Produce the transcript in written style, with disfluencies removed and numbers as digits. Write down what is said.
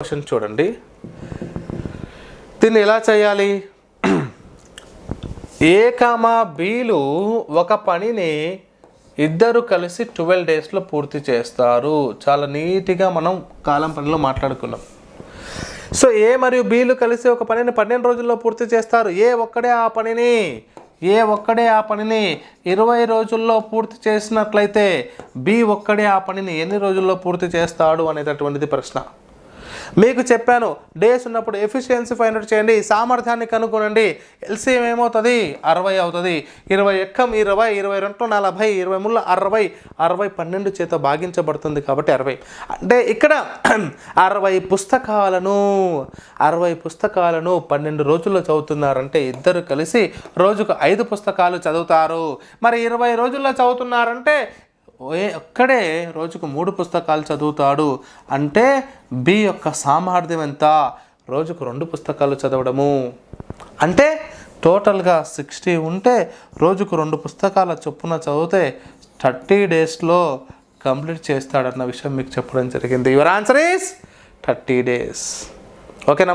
Question చూడండి, దీన్ని ఎలా చేయాలి? ఏ కామా బీలు ఒక పనిని ఇద్దరు కలిసి 12 డేస్లో పూర్తి చేస్తారు. చాలా నీట్గా మనం కాలం పనిలో మాట్లాడుకున్నాం. సో ఏ మరియు బీలు కలిసి ఒక పనిని 12 రోజుల్లో పూర్తి చేస్తారు. ఏ ఒక్కడే ఆ పనిని 20 రోజుల్లో పూర్తి చేసినట్లయితే బి ఒక్కడే ఆ పనిని ఎన్ని రోజుల్లో పూర్తి చేస్తాడు అనేటటువంటిది ప్రశ్న. మీకు చెప్పాను, డేస్ ఉన్నప్పుడు ఎఫిషియన్సీ ఫైండ్ అవుట్ చేయండి, సామర్థ్యాన్ని కనుక్కోనండి. ఎల్సిఎం ఏమవుతుంది? 60 అవుతుంది. 20 ఎక్కం 20, 22 40, 23 60, 60 12 చేత భాగించబడుతుంది కాబట్టి 60. అంటే ఇక్కడ 60 పుస్తకాలను 12 రోజుల్లో చదువుతున్నారంటే ఇద్దరు కలిసి రోజుకు 5 పుస్తకాలు చదువుతారు. మరి 20 రోజుల్లో చదువుతున్నారంటే ఒక్కడే రోజుకు 3 పుస్తకాలు చదువుతాడు. అంటే బి యొక్క సామర్థ్యం ఎంత? రోజుకు 2 పుస్తకాలు చదవడము. అంటే టోటల్గా 60 ఉంటే రోజుకు 2 పుస్తకాల చొప్పున చదివితే 30 డేస్లో కంప్లీట్ చేస్తాడన్న విషయం మీకు చెప్పడం జరిగింది. Your answer is 30 days. ఓకేనా?